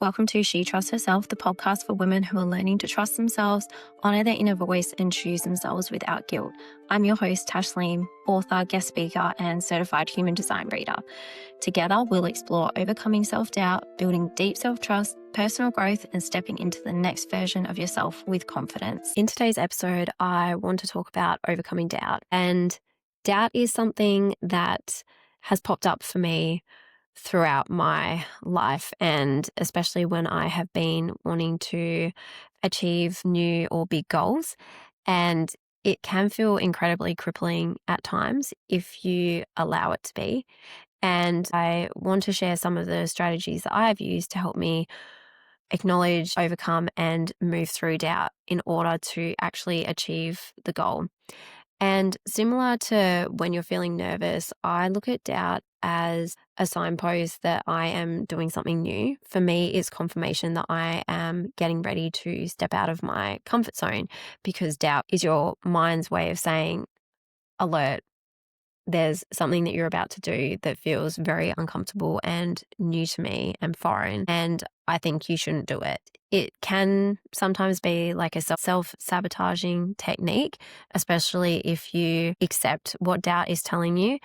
Welcome to She Trusts Herself, the podcast for women who are learning to trust themselves, honor their inner voice, and choose themselves without guilt. I'm your host, Tashleem, author, guest speaker, and certified human design reader. Together, we'll explore overcoming self-doubt, building deep self-trust, personal growth, and stepping into the next version of yourself with confidence. In today's episode, I want to talk about overcoming doubt. And doubt is something that has popped up for me throughout my life, and especially when I have been wanting to achieve new or big goals. And it can feel incredibly crippling at times if you allow it to be. And I want to share some of the strategies that I've used to help me acknowledge, overcome, and move through doubt in order to actually achieve the goal. And similar to when you're feeling nervous, I look at doubt as a signpost that I am doing something new. For me, it's confirmation that I am getting ready to step out of my comfort zone, because doubt is your mind's way of saying, alert, there's something that you're about to do that feels very uncomfortable and new to me and foreign, and I think you shouldn't do it. It can sometimes be like a self-sabotaging technique, especially if you accept what doubt is telling you,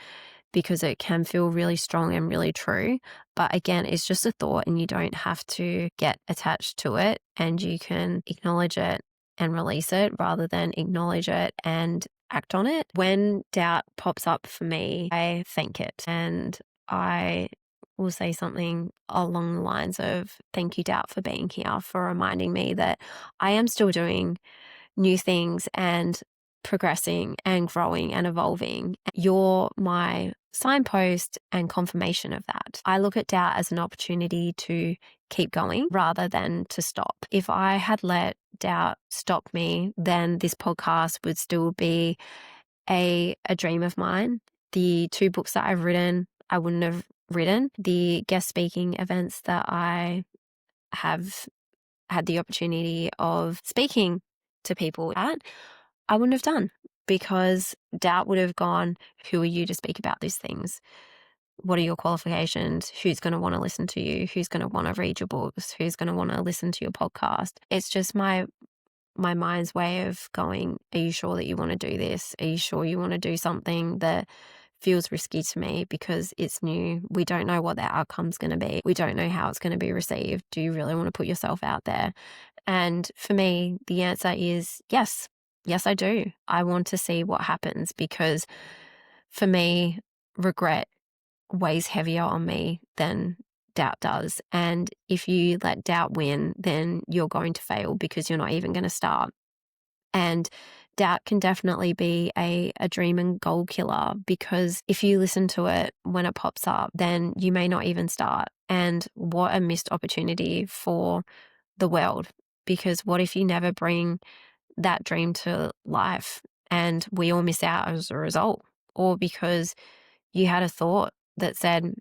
because it can feel really strong and really true. But again, it's just a thought and you don't have to get attached to it, and you can acknowledge it and release it rather than acknowledge it and act on it. When doubt pops up for me, I thank it, and I will say something along the lines of, thank you, doubt, for being here, for reminding me that I am still doing new things and progressing and growing and evolving. You're my signpost and confirmation of that. I look at doubt as an opportunity to keep going rather than to stop. If I had let doubt stop me, then this podcast would still be a dream of mine. The 2 books that I've written, I wouldn't have written. The guest speaking events that I have had the opportunity of speaking to people at, I wouldn't have done, because doubt would have gone, who are you to speak about these things? What are your qualifications? Who's going to want to listen to you? Who's going to want to read your books? Who's going to want to listen to your podcast? It's just my mind's way of going, are you sure that you want to do this? Are you sure you want to do something that feels risky to me because it's new? We don't know what the outcome's going to be. We don't know how it's going to be received. Do you really want to put yourself out there? And for me, the answer is yes. Yes, I do. I want to see what happens, because for me, regret weighs heavier on me than doubt does. And if you let doubt win, then you're going to fail, because you're not even going to start. And doubt can definitely be a dream and goal killer, because if you listen to it when it pops up, then you may not even start. And what a missed opportunity for the world, because what if you never bring that dream to life and we all miss out as a result? Or because you had a thought that said,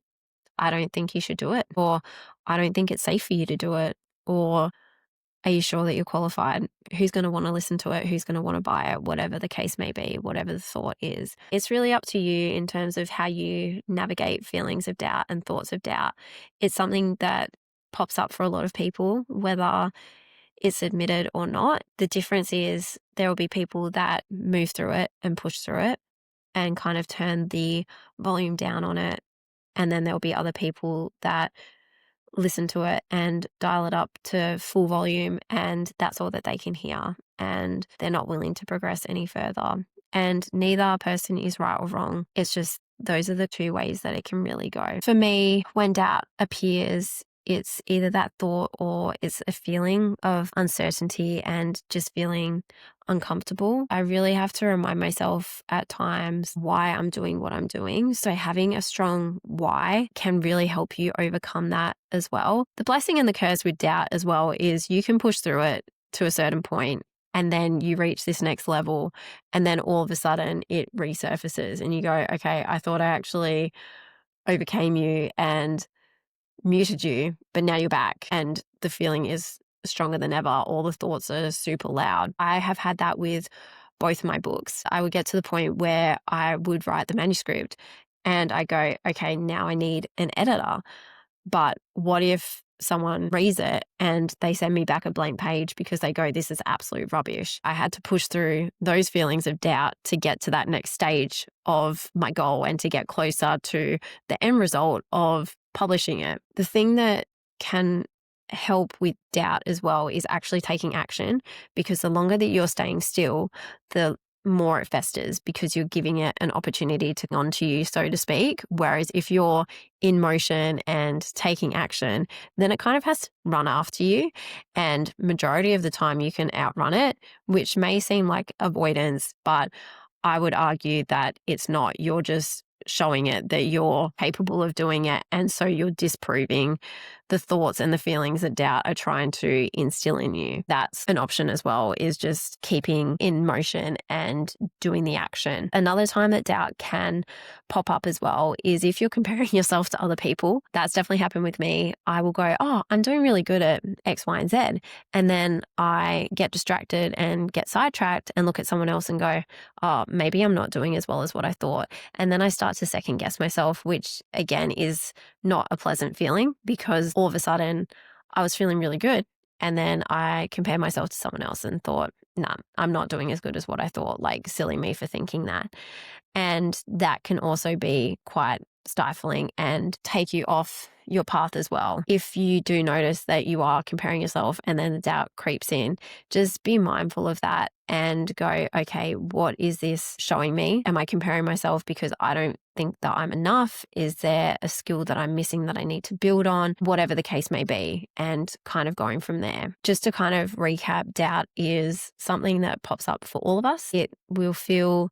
I don't think you should do it, or I don't think it's safe for you to do it, or are you sure that you're qualified? Who's going to want to listen to it? Who's going to want to buy it? Whatever the case may be, whatever the thought is. It's really up to you in terms of how you navigate feelings of doubt and thoughts of doubt. It's something that pops up for a lot of people, whether it's admitted or not. The difference is there will be people that move through it and push through it and kind of turn the volume down on it. And then there'll be other people that listen to it and dial it up to full volume, and that's all that they can hear, and they're not willing to progress any further. And neither person is right or wrong. It's just those are the 2 ways that it can really go. For me, when doubt appears, it's either that thought or it's a feeling of uncertainty and just feeling uncomfortable. I really have to remind myself at times why I'm doing what I'm doing. So having a strong why can really help you overcome that as well. The blessing and the curse with doubt as well is you can push through it to a certain point, and then you reach this next level, and then all of a sudden it resurfaces and you go, okay, I thought I actually overcame you and muted you, but now you're back and the feeling is stronger than ever. All the thoughts are super loud. I have had that with both my books. I would get to the point where I would write the manuscript and I go, okay, now I need an editor. But what if someone reads it and they send me back a blank page because they go, this is absolute rubbish. I had to push through those feelings of doubt to get to that next stage of my goal and to get closer to the end result of publishing it. The thing that can help with doubt as well is actually taking action, because the longer that you're staying still, the more it festers, because you're giving it an opportunity to come onto you, so to speak. Whereas if you're in motion and taking action, then it kind of has to run after you. And majority of the time you can outrun it, which may seem like avoidance, but I would argue that it's not. You're just showing it that you're capable of doing it. And so you're disproving the thoughts and the feelings that doubt are trying to instill in you. That's an option as well, is just keeping in motion and doing the action. Another time that doubt can pop up as well is if you're comparing yourself to other people. That's definitely happened with me. I will go, oh, I'm doing really good at X, Y, and Z. And then I get distracted and get sidetracked and look at someone else and go, oh, maybe I'm not doing as well as what I thought. And then I start to second guess myself, which again is not a pleasant feeling, because all of a sudden I was feeling really good. And then I compared myself to someone else and thought, nah, I'm not doing as good as what I thought. Like, silly me for thinking that. And that can also be quite stifling and take you off your path as well. If you do notice that you are comparing yourself and then the doubt creeps in, just be mindful of that and go, okay, what is this showing me? Am I comparing myself because I don't think that I'm enough? Is there a skill that I'm missing that I need to build on? Whatever the case may be, and kind of going from there. Just to kind of recap, doubt is something that pops up for all of us. It will feel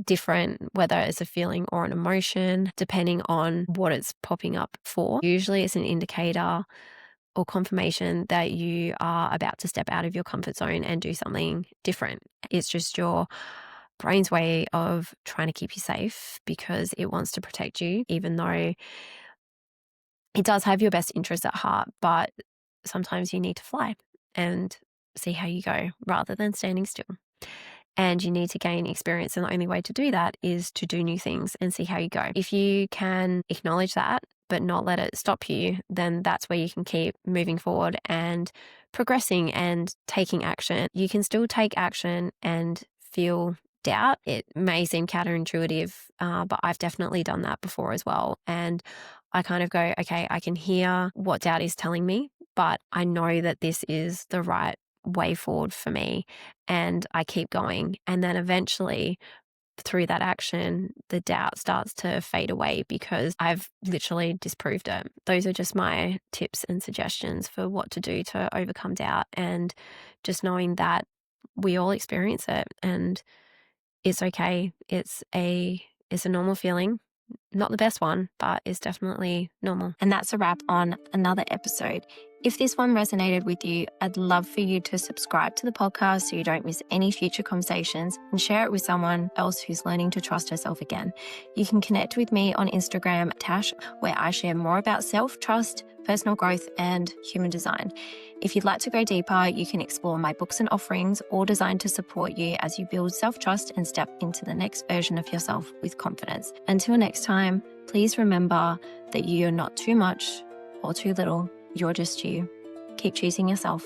different, whether it's a feeling or an emotion, depending on what it's popping up for. Usually it's an indicator or confirmation that you are about to step out of your comfort zone and do something different. It's just your brain's way of trying to keep you safe, because it wants to protect you, even though it does have your best interests at heart. But sometimes you need to fly and see how you go rather than standing still. And you need to gain experience. And the only way to do that is to do new things and see how you go. If you can acknowledge that, but not let it stop you, then that's where you can keep moving forward and progressing and taking action. You can still take action and feel doubt. It may seem counterintuitive, but I've definitely done that before as well. And I kind of go, okay, I can hear what doubt is telling me, but I know that this is the right way forward for me, and I keep going. And then eventually through that action, the doubt starts to fade away because I've literally disproved it. Those are just my tips and suggestions for what to do to overcome doubt, and just knowing that we all experience it and it's okay. It's a normal feeling. Not the best one, but it's definitely normal. And that's a wrap on another episode. If this one resonated with you, I'd love for you to subscribe to the podcast so you don't miss any future conversations, and share it with someone else who's learning to trust herself again. You can connect with me on Instagram, Tash, where I share more about self-trust, personal growth, and human design. If you'd like to go deeper, you can explore my books and offerings, all designed to support you as you build self-trust and step into the next version of yourself with confidence. Until next time, please remember that you're not too much or too little. You're just you. Keep choosing yourself.